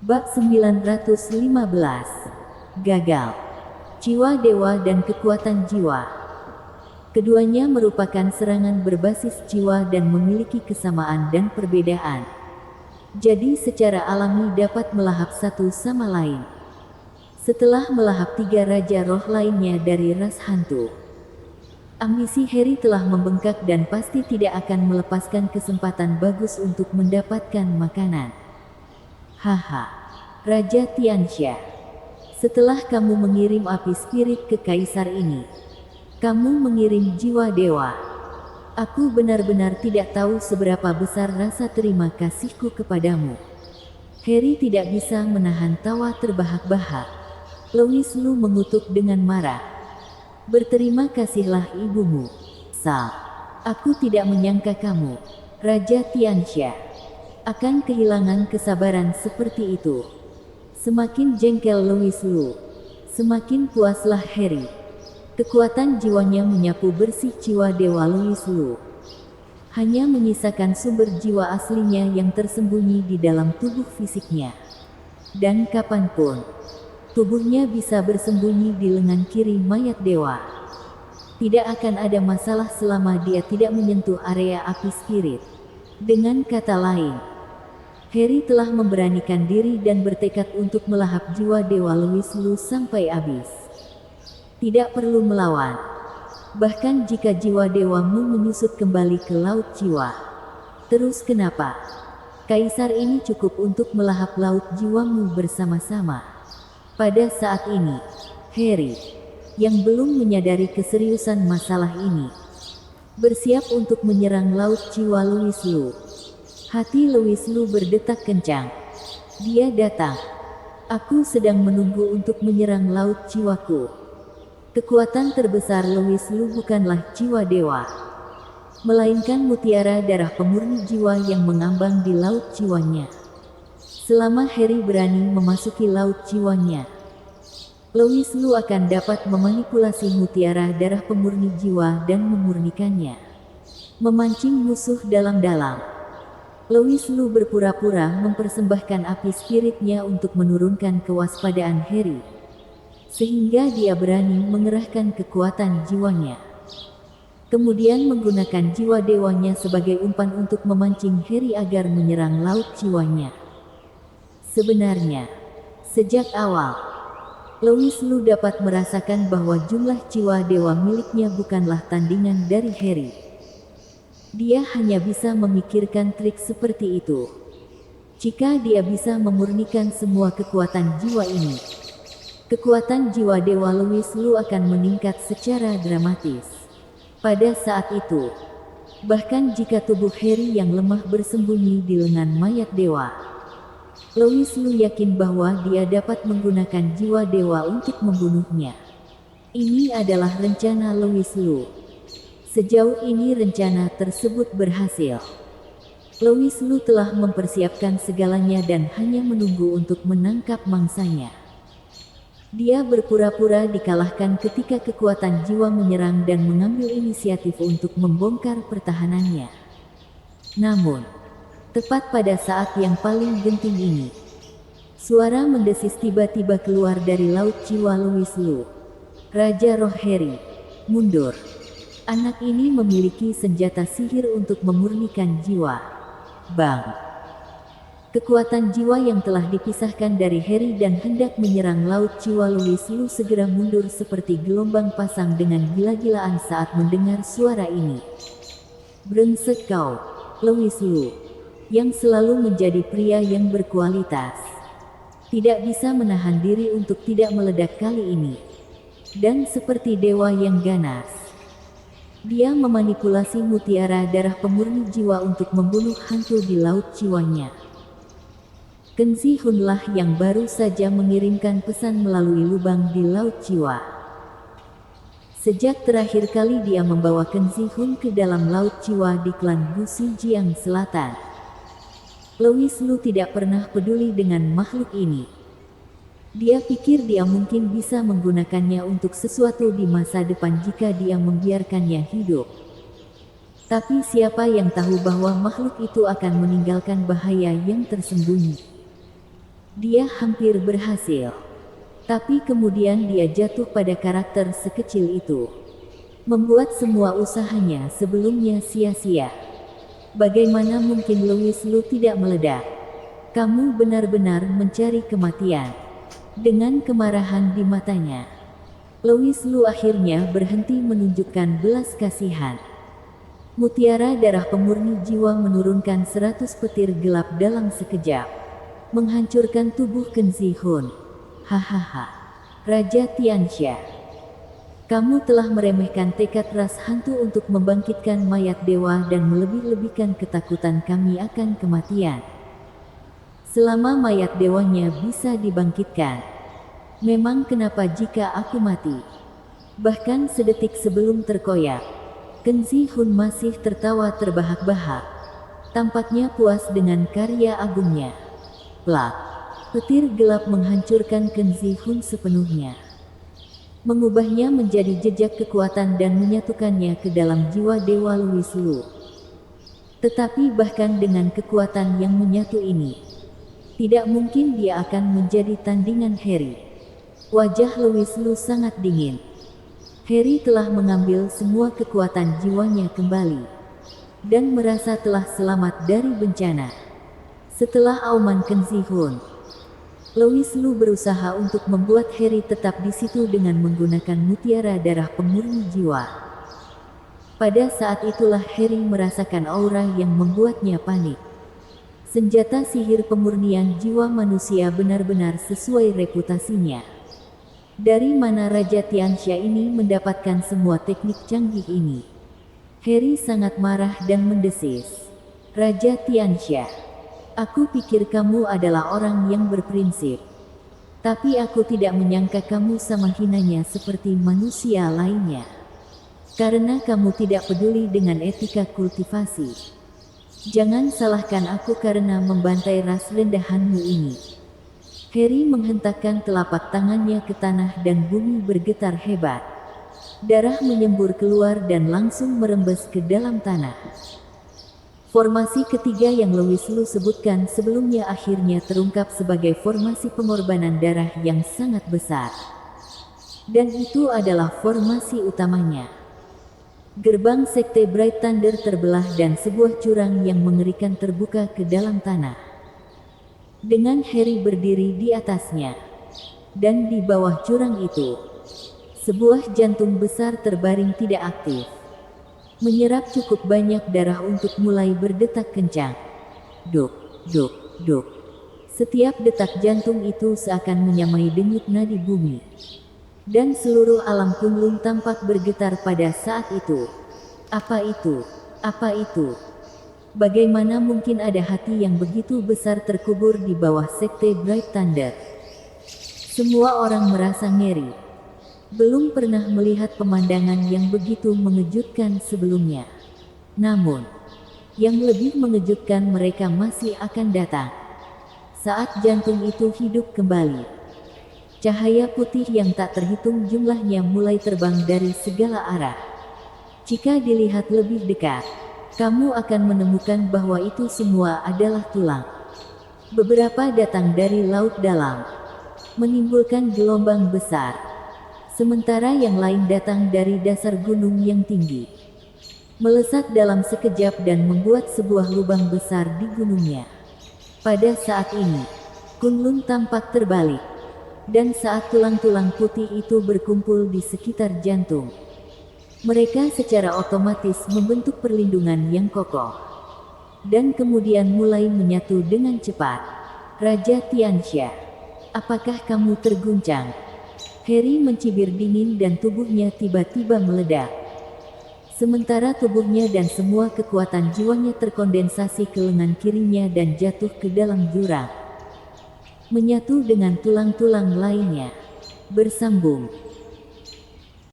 Bab 915. Gagal. Jiwa dewa dan kekuatan jiwa. Keduanya merupakan serangan berbasis jiwa dan memiliki kesamaan dan perbedaan. Jadi secara alami dapat melahap satu sama lain. Setelah melahap tiga raja roh lainnya dari ras hantu, ambisi Harry telah membengkak dan pasti tidak akan melepaskan kesempatan bagus untuk mendapatkan makanan. Haha, Raja Tianxia. Setelah kamu mengirim api spirit ke kaisar ini, kamu mengirim jiwa dewa. Aku benar-benar tidak tahu seberapa besar rasa terima kasihku kepadamu. Harry tidak bisa menahan tawa terbahak-bahak. Louis Lu mengutuk dengan marah. Berterima kasihlah ibumu, Sal. Aku tidak menyangka kamu, Raja Tianxia, akan kehilangan kesabaran seperti itu. Semakin jengkel Louis Lu, semakin puaslah Harry. Kekuatan jiwanya menyapu bersih jiwa dewa Louis Lu. Hanya menyisakan sumber jiwa aslinya yang tersembunyi di dalam tubuh fisiknya. Dan kapanpun, tubuhnya bisa bersembunyi di lengan kiri mayat dewa. Tidak akan ada masalah selama dia tidak menyentuh area api spirit. Dengan kata lain, Harry telah memberanikan diri dan bertekad untuk melahap jiwa dewa Louis Lu sampai habis. Tidak perlu melawan. Bahkan jika jiwa dewamu menyusut kembali ke laut jiwa. Terus kenapa? Kaisar ini cukup untuk melahap laut jiwamu bersama-sama. Pada saat ini, Harry, yang belum menyadari keseriusan masalah ini, bersiap untuk menyerang laut jiwa Louis Lu. Hati Louis Lu berdetak kencang. Dia datang. Aku sedang menunggu untuk menyerang laut jiwaku. Kekuatan terbesar Louis Lu bukanlah jiwa dewa, melainkan mutiara darah pemurni jiwa yang mengambang di laut jiwanya. Selama Harry berani memasuki laut jiwanya, Louis Lu akan dapat memanipulasi mutiara darah pemurni jiwa dan memurnikannya, memancing musuh dalam-dalam. Louis Lu berpura-pura mempersembahkan api spiritnya untuk menurunkan kewaspadaan Harry, sehingga dia berani mengerahkan kekuatan jiwanya. Kemudian menggunakan jiwa dewanya sebagai umpan untuk memancing Harry agar menyerang laut jiwanya. Sebenarnya, sejak awal, Louis Lu dapat merasakan bahwa jumlah jiwa dewa miliknya bukanlah tandingan dari Harry. Dia hanya bisa memikirkan trik seperti itu. Jika dia bisa memurnikan semua kekuatan jiwa ini, kekuatan jiwa dewa Louis Lu akan meningkat secara dramatis. Pada saat itu, bahkan jika tubuh Harry yang lemah bersembunyi di lengan mayat dewa, Louis Lu yakin bahwa dia dapat menggunakan jiwa dewa untuk membunuhnya. Ini adalah rencana Louis Lu. Sejauh ini rencana tersebut berhasil. Louis Lu telah mempersiapkan segalanya dan hanya menunggu untuk menangkap mangsanya. Dia berpura-pura dikalahkan ketika kekuatan jiwa menyerang dan mengambil inisiatif untuk membongkar pertahanannya. Namun, tepat pada saat yang paling genting ini, suara mendesis tiba-tiba keluar dari laut jiwa Louis Lu. Raja Roh Harry, mundur. Anak ini memiliki senjata sihir untuk memurnikan jiwa. Bang! Kekuatan jiwa yang telah dipisahkan dari Harry dan hendak menyerang laut jiwa Louis Lu segera mundur seperti gelombang pasang dengan gila-gilaan saat mendengar suara ini. Brengsek kau, Louis Lu, yang selalu menjadi pria yang berkualitas, tidak bisa menahan diri untuk tidak meledak kali ini. Dan seperti dewa yang ganas, dia memanipulasi mutiara darah pemurni jiwa untuk membunuh hantu di laut jiwanya. Ken Zihun lah yang baru saja mengirimkan pesan melalui lubang di laut jiwa. Sejak terakhir kali dia membawa Ken Zihun ke dalam laut jiwa di klan Bu Xinjiang Selatan, Louis Lu tidak pernah peduli dengan makhluk ini. Dia pikir dia mungkin bisa menggunakannya untuk sesuatu di masa depan jika dia membiarkannya hidup. Tapi siapa yang tahu bahwa makhluk itu akan meninggalkan bahaya yang tersembunyi. Dia hampir berhasil. Tapi kemudian dia jatuh pada karakter sekecil itu. Membuat semua usahanya sebelumnya sia-sia. Bagaimana mungkin Louis Lu tidak meledak? Kamu benar-benar mencari kematian. Dengan kemarahan di matanya, Louis Lu akhirnya berhenti menunjukkan belas kasihan. Mutiara darah pemurni jiwa menurunkan 100 petir gelap dalam sekejap, menghancurkan tubuh Qin Shi Huang. Hahaha. Raja Tianxia, kamu telah meremehkan tekad ras hantu untuk membangkitkan mayat dewa dan melebih-lebihkan ketakutan kami akan kematian. Selama mayat dewanya bisa dibangkitkan, memang kenapa jika aku mati? Bahkan sedetik sebelum terkoyak, Qin Shi Huang masih tertawa terbahak-bahak. Tampaknya puas dengan karya agungnya. Plak. Petir gelap menghancurkan Qin Shi Huang sepenuhnya, mengubahnya menjadi jejak kekuatan dan menyatukannya ke dalam jiwa Dewa Louis Lu. Tetapi bahkan dengan kekuatan yang menyatu ini, tidak mungkin dia akan menjadi tandingan Harry. Wajah Louis Lu sangat dingin. Harry telah mengambil semua kekuatan jiwanya kembali, dan merasa telah selamat dari bencana. Setelah auman Qin Shi Huang, Louis Lu berusaha untuk membuat Harry tetap di situ dengan menggunakan mutiara darah pemurni jiwa. Pada saat itulah Harry merasakan aura yang membuatnya panik. Senjata sihir pemurnian jiwa manusia benar-benar sesuai reputasinya. Dari mana Raja Tianxia ini mendapatkan semua teknik canggih ini? Harry sangat marah dan mendesis. Raja Tianxia, aku pikir kamu adalah orang yang berprinsip. Tapi aku tidak menyangka kamu sama hinanya seperti manusia lainnya. Karena kamu tidak peduli dengan etika kultivasi. Jangan salahkan aku karena membantai ras rendahanmu ini. Harry menghentakkan telapak tangannya ke tanah dan bumi bergetar hebat. Darah menyembur keluar dan langsung merembes ke dalam tanah. Formasi ketiga yang Louis Lu sebutkan sebelumnya akhirnya terungkap sebagai formasi pengorbanan darah yang sangat besar. Dan itu adalah formasi utamanya. Gerbang Sekte Bright Thunder terbelah dan sebuah jurang yang mengerikan terbuka ke dalam tanah. Dengan Harry berdiri di atasnya. Dan di bawah jurang itu, sebuah jantung besar terbaring tidak aktif. Menyerap cukup banyak darah untuk mulai berdetak kencang. Duk, duk, duk. Setiap detak jantung itu seakan menyamai denyut nadi bumi. Dan seluruh alam Kunlun tampak bergetar pada saat itu. Apa itu? Apa itu? Bagaimana mungkin ada hati yang begitu besar terkubur di bawah Sekte Bright Thunder? Semua orang merasa ngeri. Belum pernah melihat pemandangan yang begitu mengejutkan sebelumnya. Namun, yang lebih mengejutkan mereka masih akan datang. Saat jantung itu hidup kembali. Cahaya putih yang tak terhitung jumlahnya mulai terbang dari segala arah. Jika dilihat lebih dekat, kamu akan menemukan bahwa itu semua adalah tulang. Beberapa datang dari laut dalam, menimbulkan gelombang besar. Sementara yang lain datang dari dasar gunung yang tinggi, melesat dalam sekejap dan membuat sebuah lubang besar di gunungnya. Pada saat ini, Kunlun tampak terbalik. Dan saat tulang-tulang putih itu berkumpul di sekitar jantung, mereka secara otomatis membentuk perlindungan yang kokoh. Dan kemudian mulai menyatu dengan cepat. Raja Tianxia, apakah kamu terguncang? Harry mencibir dingin dan tubuhnya tiba-tiba meledak. Sementara tubuhnya dan semua kekuatan jiwanya terkondensasi ke lengan kirinya dan jatuh ke dalam jurang. Menyatu dengan tulang-tulang lainnya. Bersambung.